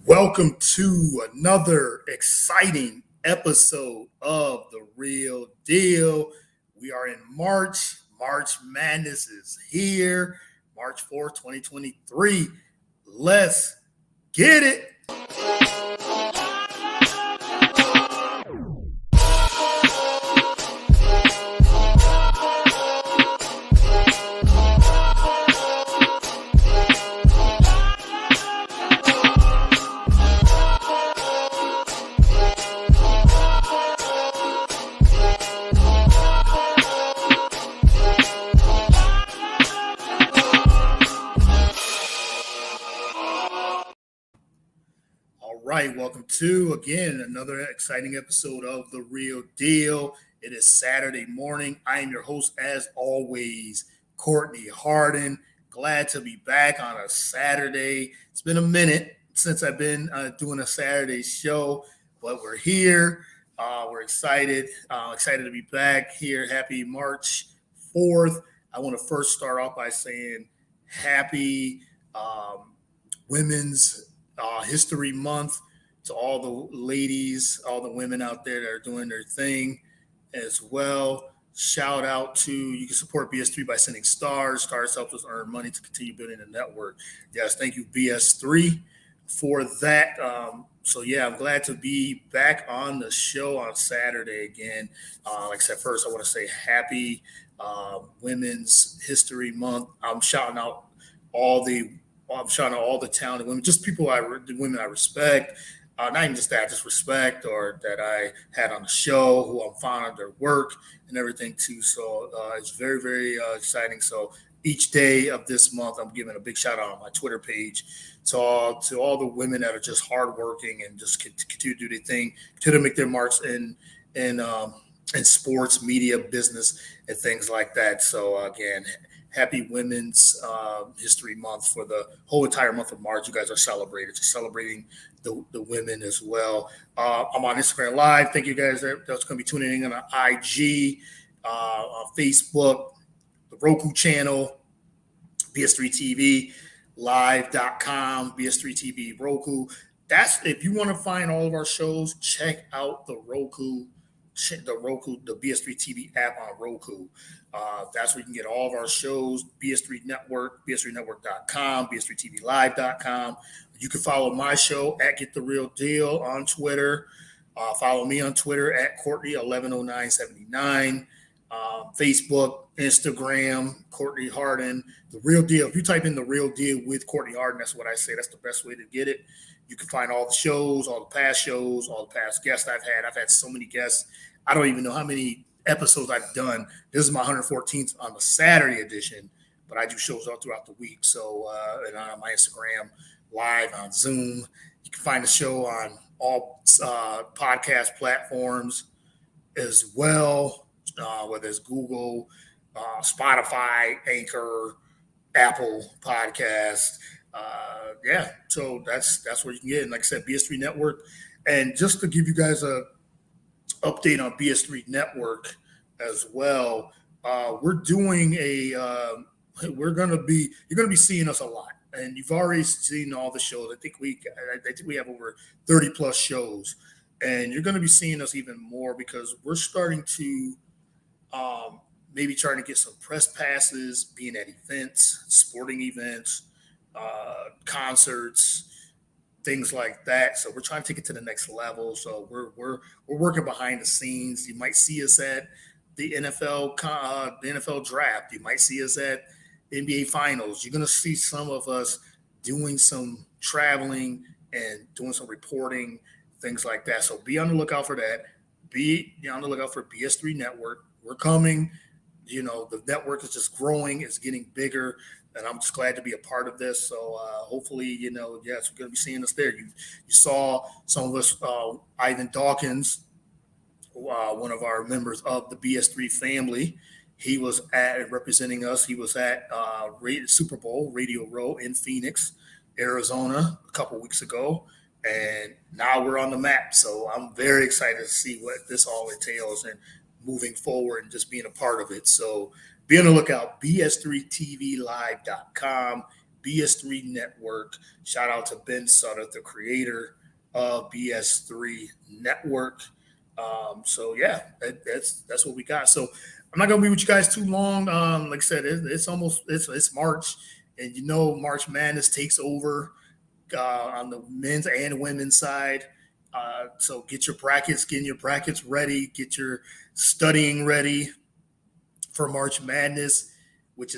Welcome to another exciting episode of The Real Deal. We are in March. March Madness is here. March 4th, 2023. Let's get it. Welcome to, again, another exciting episode of The Real Deal. It is Saturday morning. I am your host, as always, Courtney Harden. Glad to be back on a Saturday. It's been a minute since I've been doing a Saturday show, but we're here. We're excited. Excited to be back here. Happy March 4th. I want to first start off by saying happy Women's History Month to all the ladies, all the women out there that are doing their thing as well. Shout out to, you can support BS3 by sending stars. Stars help us earn money to continue building the network. Yes, thank you, BS3, for that. I'm glad to be back on the show on Saturday again. Like I said, first, I want to say happy Women's History Month. I'm shouting out all the talented women, just the women I respect. Not even just that, just respect, or that I had on the show, who I'm fond of their work and everything too. So it's very, very exciting. So each day of this month, I'm giving a big shout out on my Twitter page to all the women that are just hardworking and just continue to do their thing, to make their marks in sports, media, business, and things like that. So again, happy Women's History Month for the whole entire month of March. You guys are celebrating the women as well. I'm on Instagram Live. Thank you guys that's going to be tuning in on IG, on Facebook, the Roku channel, BS3 TV, live.com, BS3 TV, Roku. If you want to find all of our shows, check out the BS3 TV app on Roku. That's where you can get all of our shows, BS3 Network, BS3Network.com, BS3TVLive.com. You can follow my show at Get the Real Deal on Twitter. Follow me on Twitter at Courtney110979. Facebook, Instagram, Courtney Harden. The Real Deal. If you type in The Real Deal with Courtney Harden, that's what I say. That's the best way to get it. You can find all the shows, all the past shows, all the past guests I've had. I've had so many guests. I don't even know how many episodes I've done. This is my 114th on the Saturday edition, but I do shows all throughout the week. So, and on my Instagram Live, on Zoom. You can find the show on all podcast platforms as well, whether it's Google, Spotify, Anchor, Apple Podcast. So that's where you can get it. And like I said, BS3 Network. And just to give you guys a update on BS3 Network as well, you're going to be seeing us a lot. And you've already seen all the shows. I think we have over 30 plus shows, and you're going to be seeing us even more because we're starting to maybe trying to get some press passes, being at events, sporting events, concerts, things like that. So we're trying to take it to the next level. So we're working behind the scenes. You might see us at the NFL draft. You might see us at NBA Finals. You're going to see some of us doing some traveling and doing some reporting, things like that. So be on the lookout for that. Be on the lookout for BS3 Network. We're coming. The network is just growing. It's getting bigger. And I'm just glad to be a part of this. So hopefully, yes, we're going to be seeing us there. You saw some of us, Ivan Dawkins, one of our members of the BS3 family. He was representing us. He was at Super Bowl Radio Row in Phoenix, Arizona, a couple weeks ago. And now we're on the map. So I'm very excited to see what this all entails and moving forward and just being a part of it. So be on the lookout, BS3TVLive.com, BS3 Network. Shout out to Ben Sutter, the creator of BS3 Network. So yeah, that's what we got. So I'm not gonna be with you guys too long. Like I said, it's March, and March Madness takes over on the men's and women's side. So getting your brackets ready, get your studying ready for March Madness, which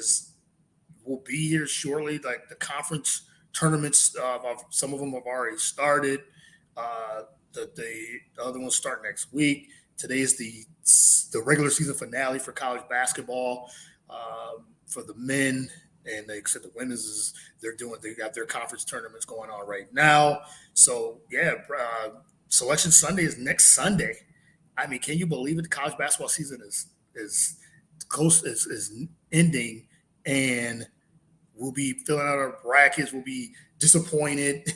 will be here shortly. Like the conference tournaments, some of them have already started. Uh, the other ones start next week. Today is the regular season finale for college basketball for the men, and they said the women's they got their conference tournaments going on right now. So yeah, Selection Sunday is next Sunday. I mean, can you believe it? The college basketball season is close is ending, and we'll be filling out our brackets. We'll be disappointed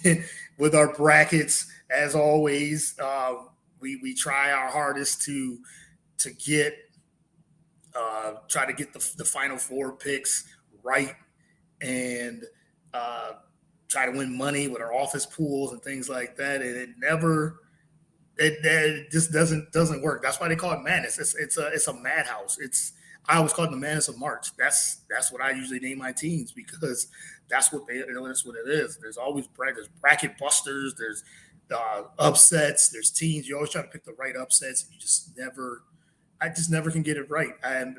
with our brackets as always. We try our hardest to get try to get the final four picks right, and try to win money with our office pools and things like that. And it just doesn't work. That's why they call it madness. It's a madhouse. I always call it the madness of March. That's what I usually name my teams, because that's what that's what it is. There's always bracket busters. There's upsets. There's teams. You always try to pick the right upsets, and I just never can get it right.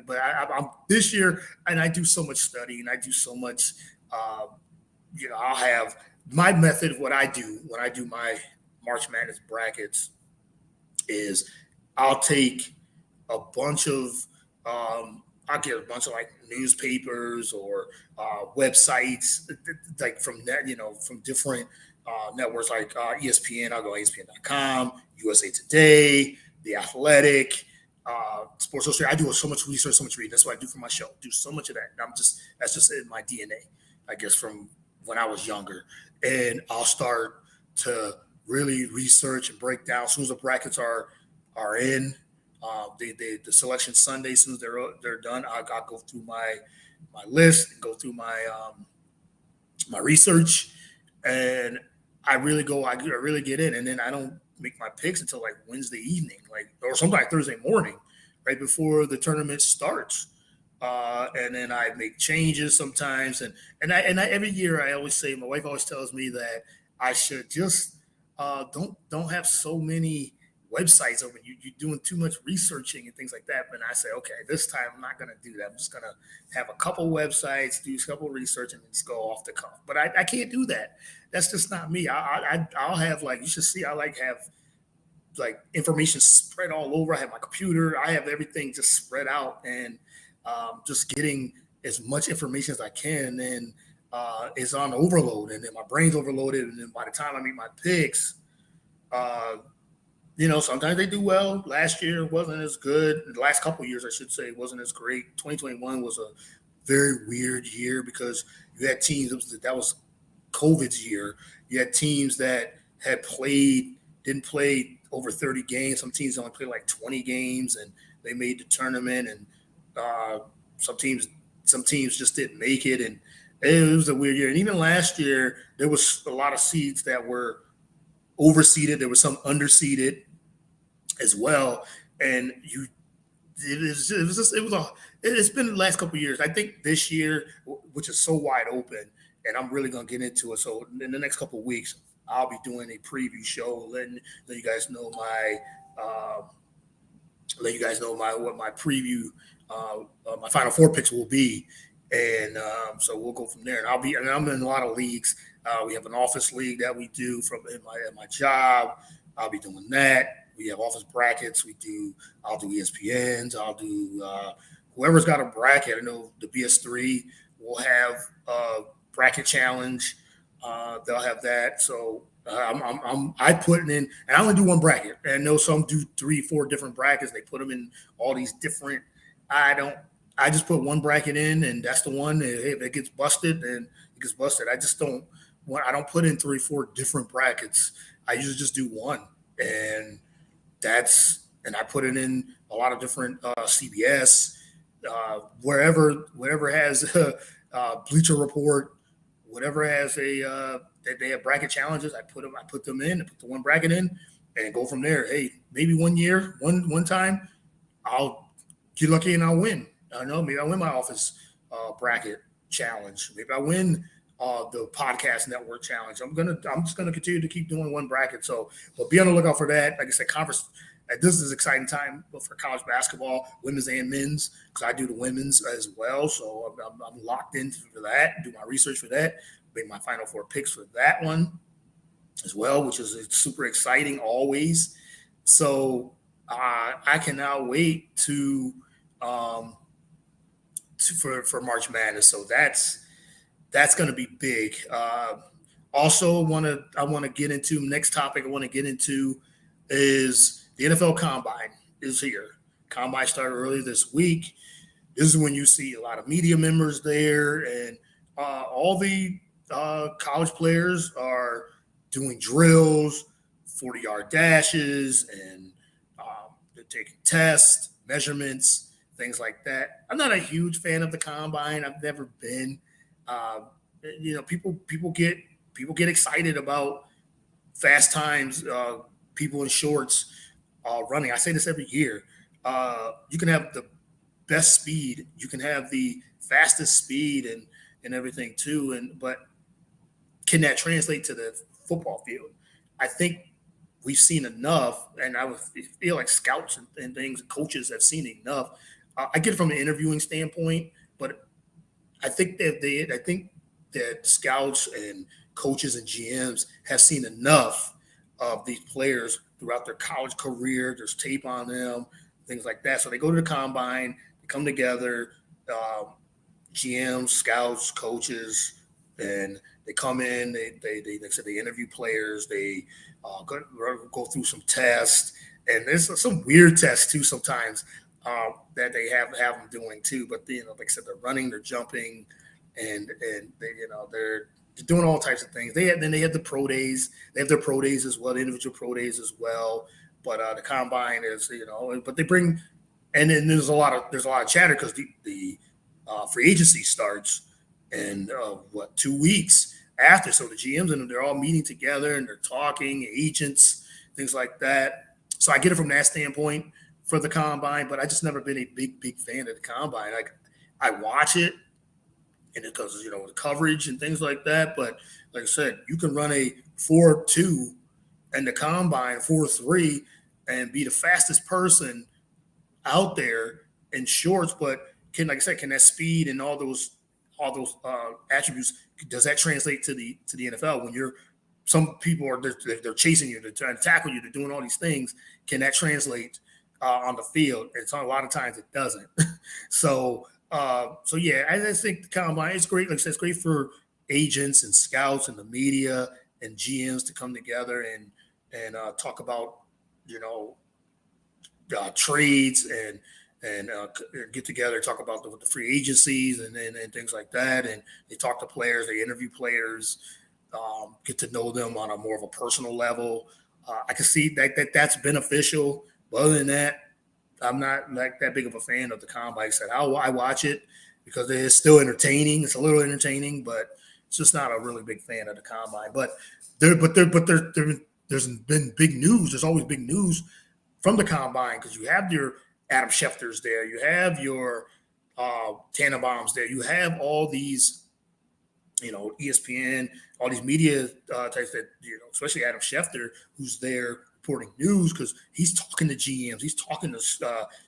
But I'm this year, and I do so much studying. I do so much. I'll have my method. What I do when I do my March Madness brackets is I'll take a bunch of I'll get a bunch of like newspapers or websites like from from different networks like ESPN. I'll go ESPN.com, USA Today, The Athletic, Sports Illustrated. I do so much research, so much reading. That's what I do for my show. Do so much of that. That's just in my DNA, I guess, from when I was younger. And I'll start to really research and break down as soon as the brackets are in. The Selection Sunday, as soon as they're done, I'll go through my list and go through my my research, and I really get in, and then I don't make my picks until like Wednesday evening, or sometimes Thursday morning, right before the tournament starts. And then I make changes sometimes, and I every year I always say, my wife always tells me that I should just don't have so many websites open. You're doing too much researching and things like that. But I say, okay, this time I'm not going to do that. I'm just going to have a couple websites, do a couple of research, and just go off the cuff. But I can't do that. That's just not me. I'll have you should see, I have information spread all over. I have my computer. I have everything just spread out, and just getting as much information as I can. And it's on overload, and then my brain's overloaded. And then by the time I make my picks, sometimes they do well. Last year wasn't as good. The last couple of years, I should say, wasn't as great. 2021 was a very weird year because you had teams that was COVID's year. You had teams that didn't play over 30 games. Some teams only played like 20 games, and they made the tournament. And some teams just didn't make it, and it was a weird year. And even last year, there was a lot of seeds that were overseeded. There was some underseeded as well, and it's been the last couple of years. I think this year, which is so wide open, and I'm really gonna get into it. So in the next couple of weeks, I'll be doing a preview show, letting you guys know what my preview, my Final Four picks will be, and so we'll go from there. And I'm in a lot of leagues. We have an office league that we do at my job. I'll be doing that. We have office brackets. I'll do ESPNs. I'll do whoever's got a bracket. I know the BS3 will have a bracket challenge. They'll have that. So I put in, and I only do one bracket. And I know some do 3-4 different brackets. They put them in all these different. I just put one bracket in, and that's the one. If it gets busted, then it gets busted. I don't put in 3-4 different brackets. I usually just do one, and I put it in a lot of different CBS, wherever has Bleacher Report, whatever has that they have bracket challenges, I put them in, I put the one bracket in, and go from there. Hey, maybe one year, one time, I'll get lucky and I'll win. I know maybe I win my office bracket challenge. Maybe I win the podcast network challenge. I'm just gonna continue to keep doing one bracket. So, but be on the lookout for that. Like I said, conference. This is an exciting time for college basketball, women's and men's, because I do the women's as well. So I'm locked in for that. Do my research for that. Make my Final Four picks for that one as well, which is super exciting always. So I cannot wait for March Madness. So that's going to be big. Also, I want to get into next topic. I want to get into is the NFL Combine is here. Combine started earlier this week. This is when you see a lot of media members there, and all the college players are doing drills, 40-yard dashes, and they're taking tests, measurements, things like that. I'm not a huge fan of the Combine. I've never been. People get excited about fast times, people in shorts running. I say this every year. You can have the best speed, you can have the fastest speed and everything too, but can that translate to the football field? I think we've seen enough, and I would feel like scouts and things, and coaches have seen enough. I get it from an interviewing standpoint, but I think that scouts and coaches and GMs have seen enough of these players throughout their college career. There's tape on them, things like that. So they go to the Combine, they come together, GMs, scouts, coaches, and they come in. They interview players. They go through some tests, and there's some weird tests too sometimes that they have them doing too. But like I said, they're running, they're jumping, and they're doing all types of things. They have the pro days. They have their pro days as well, the individual pro days as well. But the Combine is, but they bring, and then there's a lot of chatter because the free agency starts in 2 weeks after. So the GMs and they're all meeting together and they're talking, agents, things like that. So I get it from that standpoint for the Combine, but I just never been a big fan of the Combine. Like, I watch it, and because the coverage and things like that. But like I said, you can run a 4.2 and the Combine 4.3 and be the fastest person out there in shorts. But can that speed and all those attributes, does that translate to the NFL? When some people they're chasing you, they're trying to tackle you, they're doing all these things. Can that translate on the field? It's a lot of times it doesn't. So yeah, I just think the Combine is great. Like I said, it's great for agents and scouts and the media and GMs to come together and talk about trades and get together, talk about the free agencies and things like that. And they talk to players, they interview players, get to know them on a more of a personal level. I can see that's beneficial. But other than that, I'm not like that big of a fan of the Combine. I said I watch it because it's still entertaining. It's a little entertaining, but it's just not a really big fan of the Combine. But there's been big news. There's always big news from the Combine because you have your Adam Schefter's there, you have your Tannenbaums there, you have all these, ESPN, all these media types that especially Adam Schefter, who's there reporting news because he's talking to GMs, he's talking to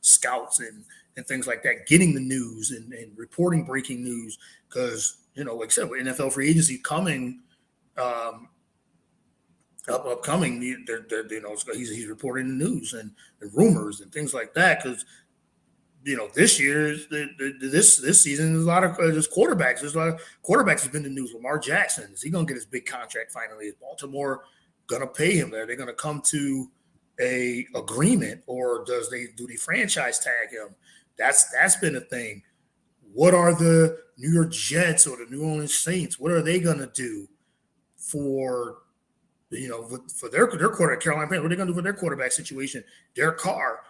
scouts and things like that, getting the news and reporting breaking news because like I said, with NFL free agency coming, upcoming, he's reporting the news and rumors and things like that because this year, this season, there's a lot of there's quarterbacks. There's a lot of quarterbacks has been in the news. Lamar Jackson, is he going to get his big contract finally? Is Baltimore going to pay him there? They're going to come to a agreement, or do they franchise tag him? That's been a thing. What are the New York Jets or the New Orleans Saints? What are they going to do for their quarterback? Carolina Panthers, what are they going to do for their quarterback situation? Derek Carr,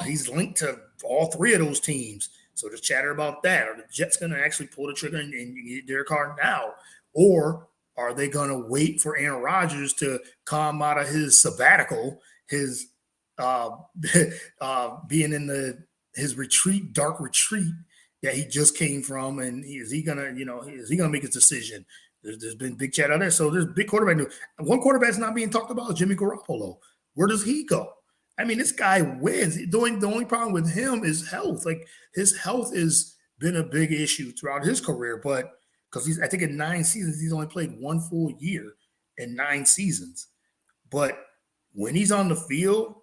he's linked to all three of those teams. So there's chatter about that. Are the Jets going to actually pull the trigger and get Derek Carr now? or are they going to wait for Aaron Rodgers to come out of his sabbatical, his uh, being in his retreat, dark retreat that he just came from, and is he gonna, is he gonna make his decision? There's been big chat out there, so there's big quarterback news. One quarterback's not being talked about is Jimmy Garoppolo. Where does he go? I mean, this guy wins. The only problem with him is health. Like his health has been a big issue throughout his career, but because I think in 9 seasons he's only played one full year in 9 seasons. But when he's on the field,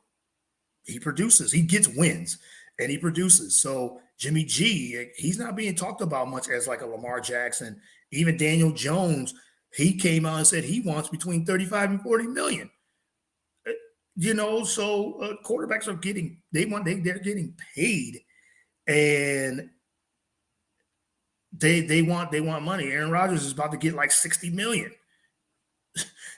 he produces. He gets wins and he produces. So Jimmy G, he's not being talked about much as like a Lamar Jackson. Even Daniel Jones, he came out and said he wants between 35 and 40 million. So quarterbacks are they're getting paid, and they want money. Aaron Rodgers is about to get like 60 million.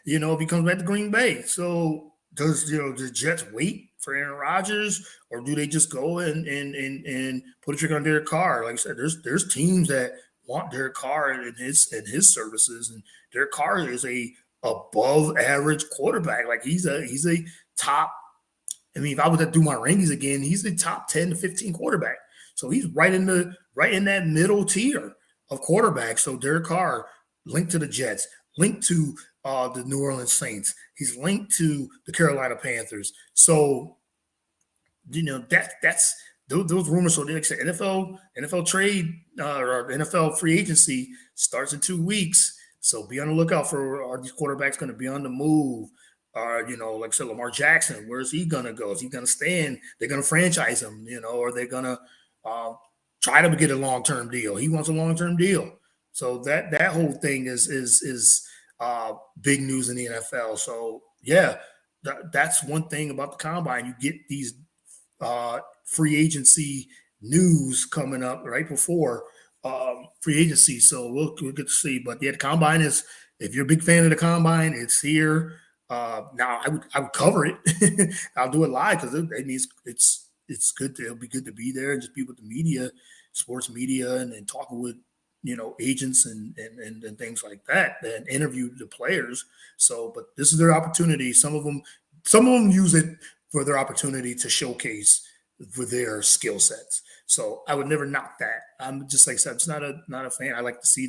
If he comes back to Green Bay. So does the Jets wait for Aaron Rodgers, or do they just go and put a trick on Derek Carr? Like I said, there's teams that want Derek Carr and his services, and Derek Carr is a above average quarterback. Like he's a top. I mean, if I were to do my rankings again, he's a top 10 to 15 quarterback. So he's right in that middle tier of quarterbacks. So Derek Carr linked to the Jets, linked to the New Orleans Saints. He's linked to the Carolina Panthers. So that's those rumors. So like NFL trade or NFL free agency starts in 2 weeks. So be on the lookout for, are these quarterbacks going to be on the move? Like I said, Lamar Jackson, where's he going to go? Is he going to stay? They're going to franchise him, or they're going to try to get a long-term deal. He wants a long-term deal. So that whole thing is big news in the NFL. So yeah, that's one thing about the combine. You get these free agency news coming up right before free agency. So we'll get to see. But yeah, the combine is, if you're a big fan of the combine, it's here. Now I would cover it. I'll do it live because it means it's good. It'll be good to be there and just be with the media, sports media, and talking with agents and things like that, and interview the players. So, but this is their opportunity. Some of them use it for their opportunity to showcase for their skill sets. So I would never knock that. I'm just, like I said, I'm just not a fan. I like to see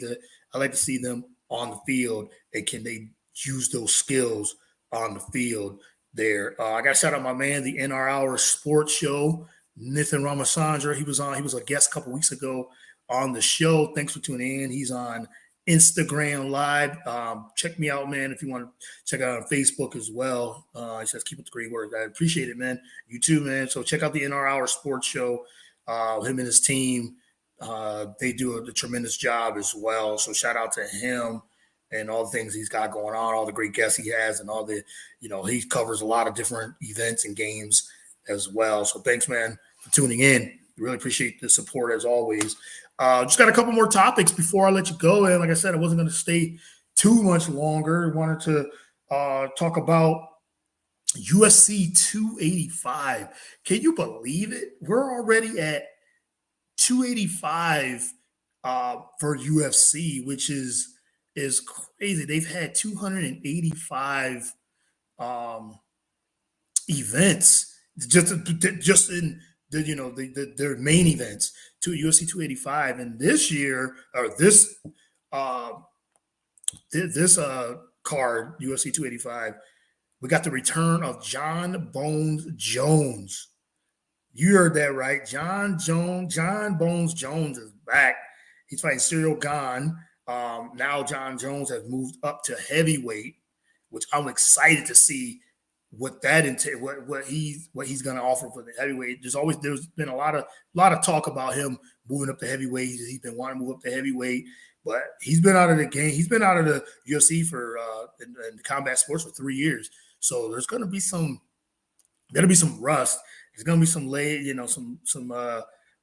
them on the field, and can they use those skills on the field there. I got to shout out my man, the NR Hour Sports Show, Nithin Ramasandra. He was a guest a couple weeks ago on the show. Thanks for tuning in. He's on Instagram Live. Check me out, man, if you want to check out on Facebook as well. He says, keep up the great work. I appreciate it, man. You too, man. So check out the NR Hour Sports Show. Him and his team, they do a tremendous job as well. So shout out to him and all the things he's got going on, all the great guests he has, and all the, he covers a lot of different events and games as well. So thanks, man, for tuning in. Really appreciate the support as always. Just got a couple more topics before I let you go. And like I said, I wasn't going to stay too much longer. I wanted to talk about UFC 285. Can you believe it? We're already at 285 for UFC, which is crazy. They've had 285 events just in their main events to UFC 285, and this year, or this card, UFC 285, we got the return of John Bones Jones. You heard that right. John Bones Jones is back. He's fighting Cyril Gane. Now John Jones has moved up to heavyweight, which I'm excited to see what that entails, what he's going to offer for the heavyweight. There's been a lot of talk about him moving up to heavyweight. He's been wanting to move up to heavyweight, but he's been out of the game. He's been out of the UFC for in the combat sports for 3 years. So there's going to be some rust. There's going to be some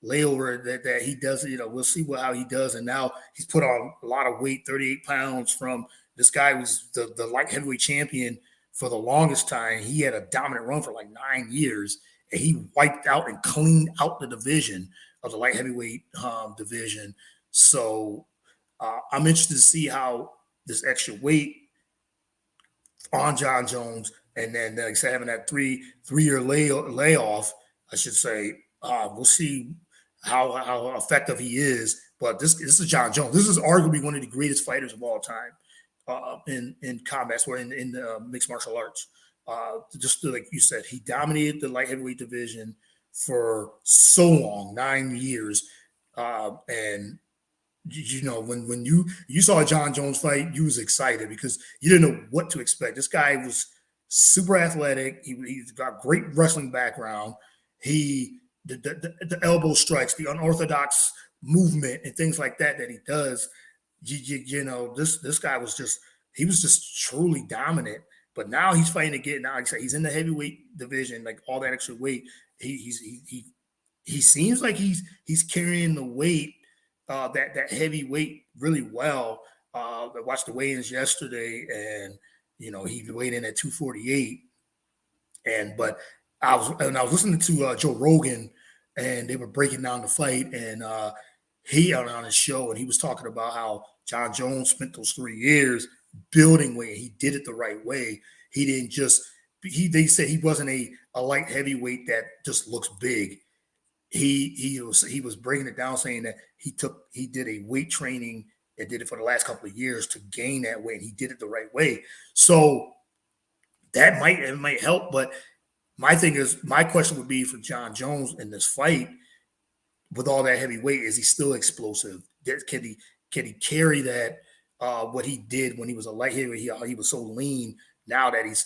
layover that he does. We'll see how he does. And now he's put on a lot of weight, 38 pounds from this guy who's the light heavyweight champion for the longest time. He had a dominant run for like 9 years, and he wiped out and cleaned out the division of the light heavyweight division. So I'm interested to see how this extra weight on John Jones, and then like I said, having that three-year layoff, I should say. We'll see how effective he is. But this is John Jones. This is arguably one of the greatest fighters of all time in combat or in mixed martial arts. Just like you said, he dominated the light heavyweight division for so long, 9 years, and you know, when you saw a John Jones fight, you was excited because you didn't know what to expect. This guy was super athletic. He's got great wrestling background. The elbow strikes, the unorthodox movement, and things like that he does. You know, this guy was just truly dominant. But now he's fighting again. Now, like I said, he's in the heavyweight division, like all that extra weight. He seems like he's carrying the weight, that heavy weight really well. I watched the weigh-ins yesterday, and you know he weighed in at 248. But I was listening to Joe Rogan, and they were breaking down the fight, and he on his show, and he was talking about how John Jones spent those 3 years building weight. He did it the right way. He didn't just they said he wasn't a light heavyweight that just looks big. He was breaking it down, saying that he did a weight training and did it for the last couple of years to gain that weight. He did it the right way. So that might help. But my question would be for John Jones in this fight with all that heavy weight, is he still explosive? Can he carry that? What he did when he was a light heavyweight, he was so lean. Now that he's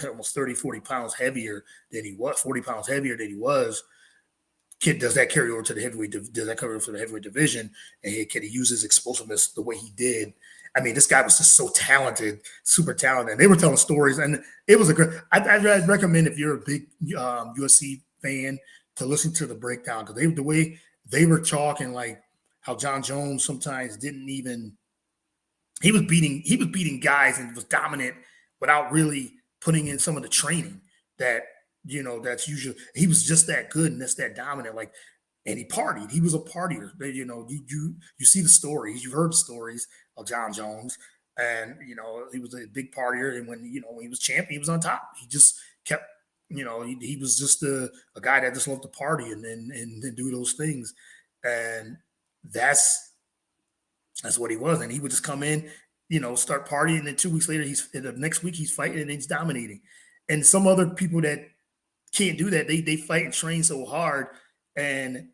almost 30, 40 pounds heavier than he was, 40 pounds heavier than he was, does that carry over to the heavyweight? Does that carry over to the heavyweight division? And can he use his explosiveness the way he did? I mean, this guy was just so talented, super talented. And they were telling stories, and it was a great. I'd recommend, if you're a big UFC fan, to listen to the breakdown, because the way they were talking, like how John Jones sometimes didn't even. He was beating guys and was dominant without really putting in some of the training that, you know, that's usually. He was just that good and that's that dominant. Like, and he partied. He was a partier. You know, you see the stories. You've heard the stories of John Jones, and you know he was a big partier. And when he was champion, he was on top. He just kept. You know, he was just a guy that just loved to party and do those things, and that's what he was. And he would just come in, you know, start partying, and then 2 weeks later, the next week he's fighting and he's dominating. And some other people that can't do that, they fight and train so hard, and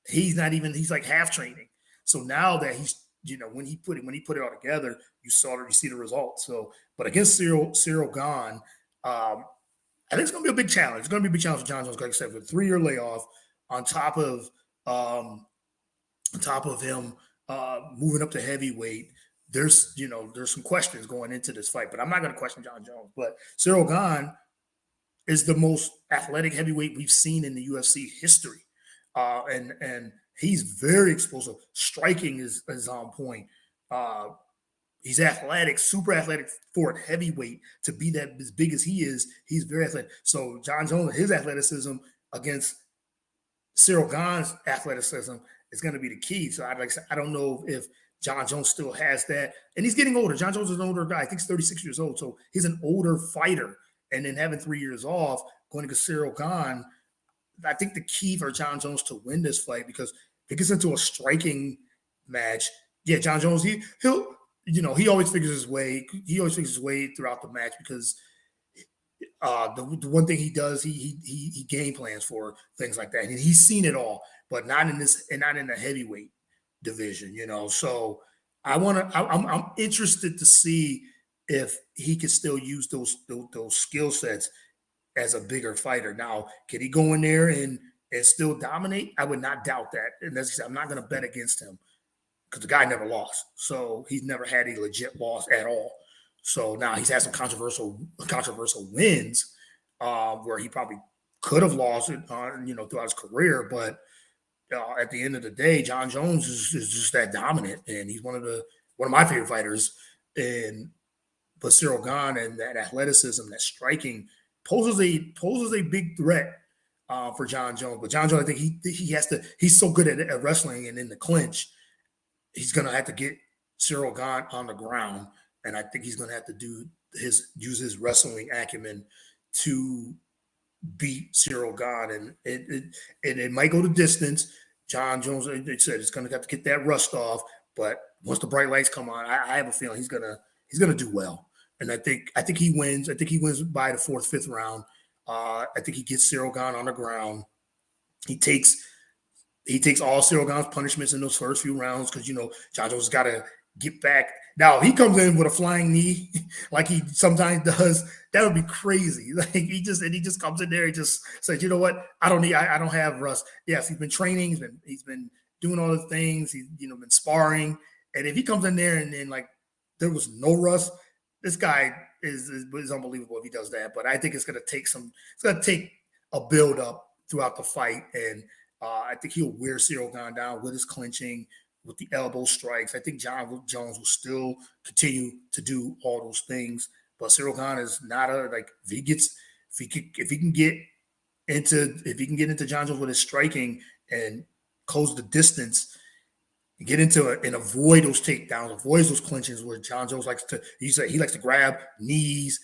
he's like half training. So now that he's, you know, when he put it all together, you see the results. So, but against Ciryl Gane, I think it's going to be a big challenge. It's going to be a big challenge for John Jones, like I said, with a 3-year layoff on top of him moving up to heavyweight. There's some questions going into this fight, but I'm not going to question John Jones. But Ciryl Gane is the most athletic heavyweight we've seen in the UFC history, and he's very explosive. Striking is on point. He's athletic, super athletic for a heavyweight to be that as big as he is. He's very athletic. So John Jones, his athleticism against Ciryl Gane's athleticism is going to be the key. So I don't know if John Jones still has that, and he's getting older. John Jones is an older guy. I think he's 36 years old, so he's an older fighter. And then having 3 years off, going against Ciryl Gane, I think the key for John Jones to win this fight, because if it gets into a striking match, yeah, John Jones, he'll. You know, he always figures his way. He always figures his way throughout the match, because the one thing he does, he game plans for things like that, and he's seen it all, but not in the heavyweight division. You know, so I'm interested to see if he can still use those skill sets as a bigger fighter. Now, can he go in there and still dominate? I would not doubt that, and as I said, I'm not going to bet against him, because the guy never lost. So he's never had a legit loss at all. So now he's had some controversial wins where he probably could have lost it throughout his career. But at the end of the day, John Jones is just that dominant, and he's one of my favorite fighters. But Ciryl Gane, and that athleticism, that striking poses a big threat for John Jones. But John Jones, I think he's so good at wrestling and in the clinch. He's going to have to get Ciryl Gane on the ground and I think he's going to have to use his wrestling acumen to beat Cyril Gahn, and it might go the distance. John Jones, they said, it's going to have to get that rust off, but once the bright lights come on, I have a feeling he's gonna do well, and I think he wins. I think he wins by the fourth, fifth round. I think he gets Cyril Gahn on the ground. He takes all Cyril Gahn's punishments in those first few rounds because John Jones got to get back. Now he comes in with a flying knee, like he sometimes does. That would be crazy. Like he just comes in there and just says, you know what? I don't have rust. Yes, he's been training. He's been doing all the things. He's been sparring. And if he comes in there and then like there was no rust, this guy is unbelievable if he does that. But I think it's going to take a build up throughout the fight, and I think he'll wear Cyril Gahn down with his clinching, with the elbow strikes. I think John Jones will still continue to do all those things, but Cyril Gahn is not if he can get into John Jones with his striking and close the distance, get into it and avoid those takedowns, avoid those clinches where John Jones likes to grab knees,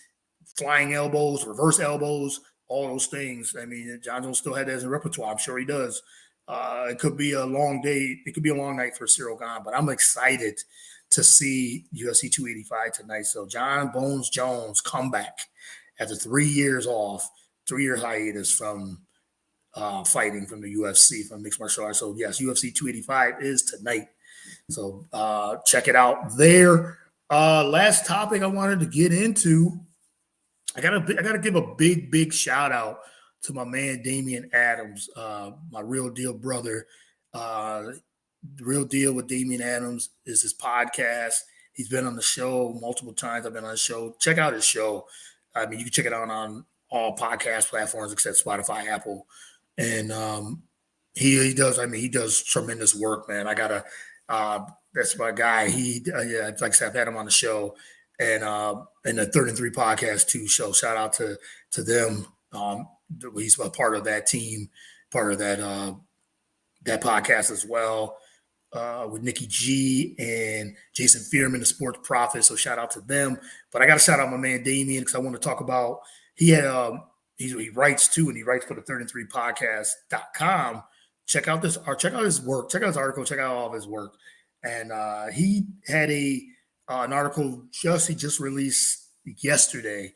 flying elbows, reverse elbows, all those things. I mean, John Jones still had that as a repertoire. I'm sure he does. It could be a long day. It could be a long night for Cyril Gahn, but I'm excited to see UFC 285 tonight. So John Bones Jones come back after 3 years off, 3-year hiatus from fighting from the UFC, from mixed martial arts. So yes, UFC 285 is tonight. So check it out there. Last topic I wanted to get into. I gotta give a big shout out to my man Damian Adams, my Real Deal brother. The Real Deal with Damian Adams is his podcast. He's been on the show multiple times. I've been on the show. Check out his show. I mean, you can check it out on all podcast platforms except Spotify, Apple. And he does tremendous work, man. That's my guy. Like I said, I've had him on the show, and the Third and Three podcast too. So shout out to them. He's a part of that team, part of that podcast as well, with Nikki G and Jason Fearman, the Sports Prophet. So shout out to them. But I got to shout out my man Damian because I want to talk about he writes too, and he writes for the Third and Three podcast.com. Check out his work. Check out his article. Check out all of his work. And he had an article he just released yesterday,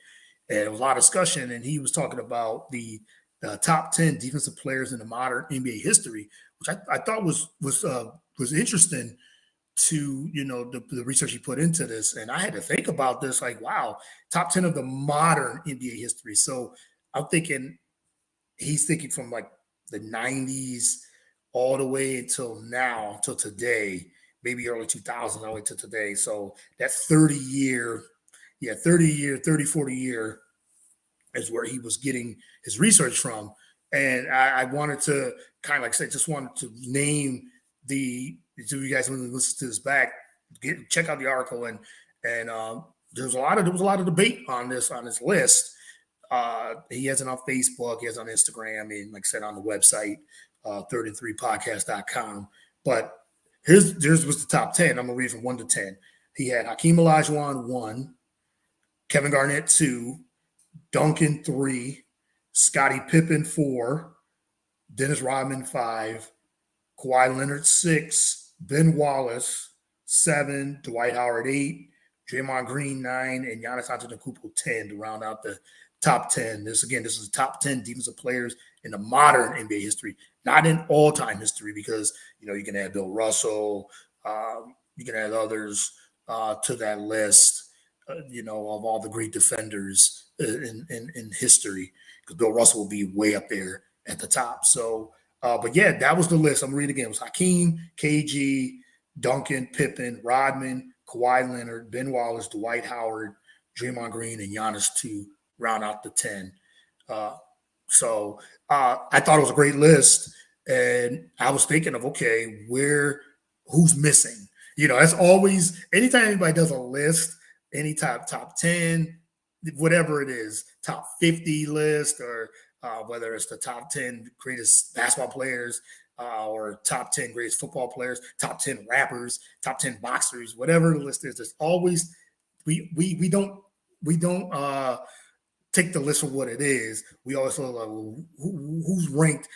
and it was a lot of discussion. And he was talking about the top 10 defensive players in the modern NBA history, which I thought was interesting to the research he put into this. And I had to think about this, like, wow, top 10 of the modern NBA history. So I'm thinking he's thinking from like the 90s all the way until now, till today, maybe early 2000s, all the way to today. So that 40 year is where he was getting his research from. And I wanted to kind of like say, just wanted to name so you guys, when you listen to this back, check out the article. And there was a lot of debate on this list. He has it on Facebook, he has it on Instagram, and like I said, on the website, thirdand3podcast.com. But here's was the top 10. I'm gonna read from 1 to 10. He had Hakeem Olajuwon 1, Kevin Garnett 2, Duncan 3, Scottie Pippen 4, Dennis Rodman 5, Kawhi Leonard 6, Ben Wallace 7, Dwight Howard 8, Draymond Green 9, and Giannis Antetokounmpo 10 to round out the top 10. This is the top 10 defensive players in the modern NBA history, not in all-time history, because you can add Bill Russell, you can add others to that list, of all the great defenders in history, because Bill Russell will be way up there at the top. So, but yeah, that was the list. I'm reading again. It was Hakeem, KG, Duncan, Pippen, Rodman, Kawhi Leonard, Ben Wallace, Dwight Howard, Draymond Green, and Giannis to round out the 10. So I thought it was a great list, and I was thinking of, okay, who's missing? That's always, anytime anybody does a list, any top 10, whatever it is, top 50 list, or whether it's the top 10 greatest basketball players, or top 10 greatest football players, top 10 rappers, top 10 boxers, whatever the list is, there's always we don't take the list for what it is. We always look like, well, who's ranked.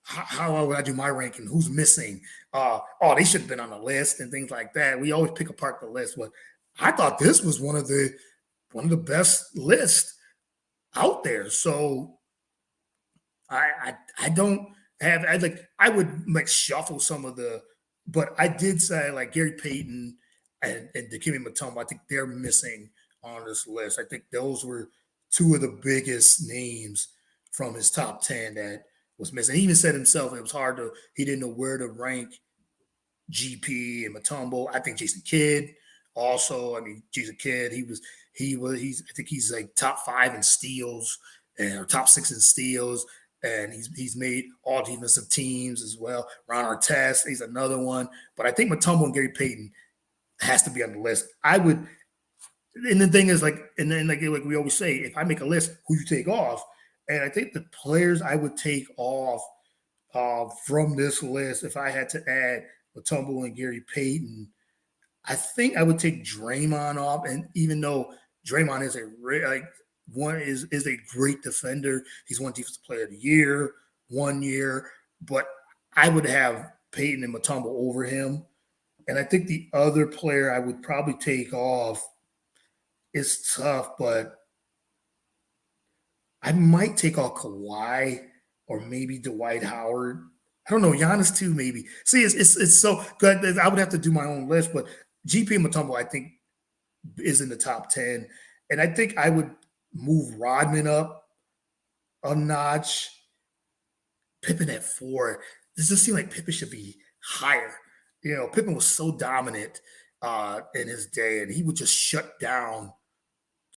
How would I do my ranking? Who's missing? Oh, they should have been on the list and things like that. We always pick apart the list, but I thought this was one of the best lists out there. So I don't have I would like shuffle some of the, but I did say like Gary Payton and Dikembe Mutombo. I think they're missing on this list. I think those were two of the biggest names from his top 10 that was missing. He even said himself it was hard to, he didn't know where to rank GP and Mutombo. I think Jason Kidd also. I mean, Jason Kidd, he's I think he's like top 5 in steals and or top 6 in steals. And he's made all defensive teams as well. Ron Artest, he's another one. But I think Mutombo and Gary Payton has to be on the list. I would, and the thing is like, and then like we always say, if I make a list, who you take off? And I think the players I would take off from this list, if I had to add Mutombo and Gary Payton, I think I would take Draymond off. And even though Draymond is is a great defender, he's won Defensive Player of the Year 1 year, but I would have Payton and Mutombo over him. And I think the other player I would probably take off is tough, but I might take off Kawhi or maybe Dwight Howard. I don't know, Giannis too, maybe. See, it's so good. I would have to do my own list, but GP and Mutombo, I think, is in the top 10. And I think I would move Rodman up a notch. Pippen at 4. Does this seem like Pippen should be higher? You know, Pippen was so dominant in his day, and he would just shut down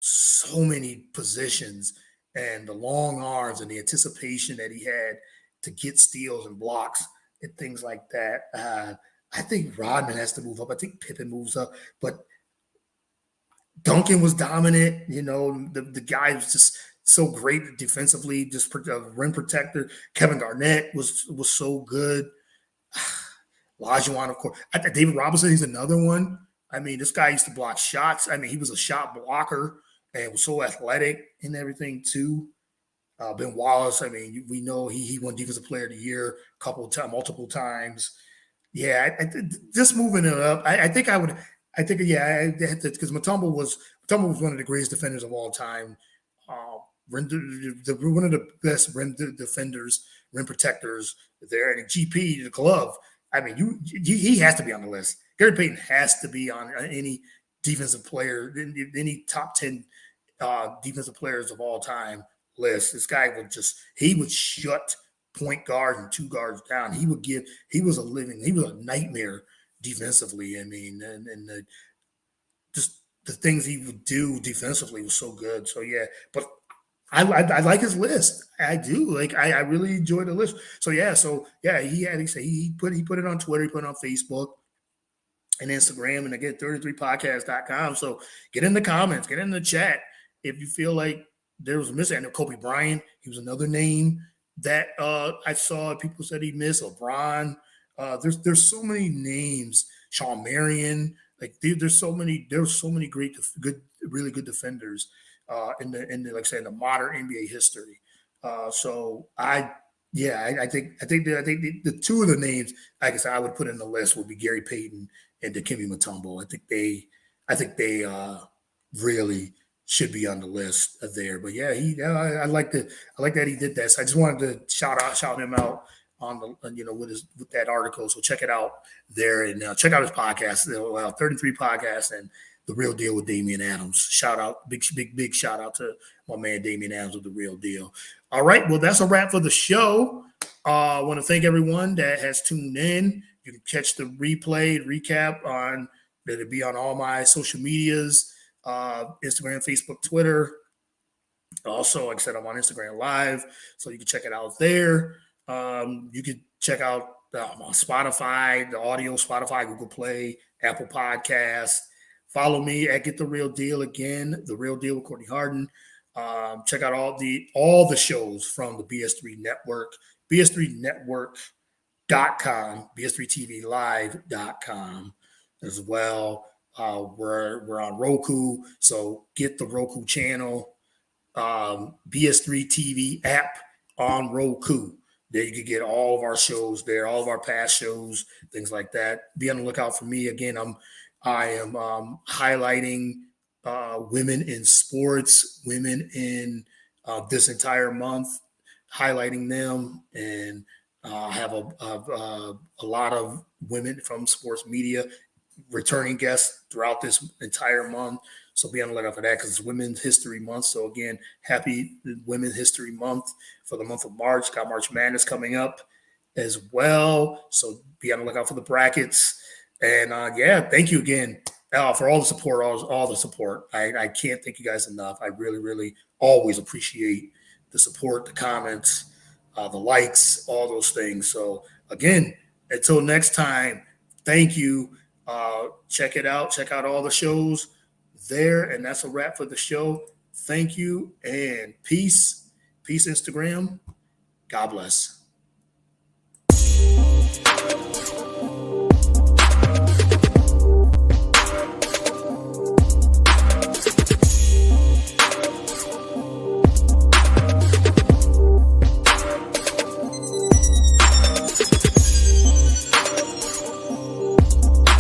so many positions, and the long arms and the anticipation that he had to get steals and blocks and things like that. I think Rodman has to move up. I think Pippen moves up, but Duncan was dominant. You know, the guy was just so great defensively, just rim protector. Kevin Garnett was so good. Olajuwon, of course. David Robinson, he's another one. I mean, this guy used to block shots. I mean, he was a shot blocker and was so athletic and everything too. Ben Wallace, I mean, we know he won Defensive Player of the Year multiple times. Yeah, just moving it up. I think because Mutombo was one of the greatest defenders of all time. One of the best rim defenders, rim protectors there. And GP, the glove. I mean, he has to be on the list. Gary Payton has to be on any defensive player, any top 10 defensive players of all time list. This guy would shut point guard and 2 guards down. He was a nightmare defensively. I mean, and just the things he would do defensively was so good. So yeah, but I like his list. I do. Like I really enjoy the list. So yeah, he put it on Twitter, he put it on Facebook and Instagram, and again 33podcast.com. So get in the comments, get in the chat if you feel like there was a miss. I know Kobe Bryant, he was another name that I saw people said he missed. LeBron. There's so many names. Shawn Marion. Like there's so many really good defenders in the like I said, in the modern NBA history. So I think the two of the names, like I said, I would put in the list would be Gary Payton and Dikembe Mutombo. I think they really should be on the list there. But yeah, I like that he did that. So I just wanted to shout him out on the with that article. So check it out there and check out his podcast, 33 Podcast and The Real Deal with Damian Adams. Shout out, big shout out to my man Damian Adams with The Real Deal. All right, well that's a wrap for the show. I want to thank everyone that has tuned in. You can catch the recap on that'll be on all my social medias, Instagram, Facebook, Twitter. Also, like I said, I'm on Instagram Live, so you can check it out there. You can check out on Spotify, the audio, Spotify, Google Play, Apple Podcasts. Follow me at Get the Real Deal again, The Real Deal with Courtney Harden. Check out all the shows from the BS3 Network, BS3Network.com, BS3TVLive.com as well. We're on Roku, so get the Roku channel, BS3 TV app on Roku. There you can get all of our shows there, all of our past shows, things like that. Be on the lookout for me. Again, I am highlighting women in sports, women in this entire month, highlighting them, and have a lot of women from sports media returning guests throughout this entire month. So be on the lookout for that because it's Women's History Month. So again, happy Women's History Month for the month of March. Got March Madness coming up as well. So be on the lookout for the brackets. And yeah, thank you again for all the support, all the support. I can't thank you guys enough. I really, really always appreciate the support, the comments, the likes, all those things. So again, until next time, thank you. Check it out. Check out all the shows there. And that's a wrap for the show. Thank you and peace. Peace, Instagram. God bless.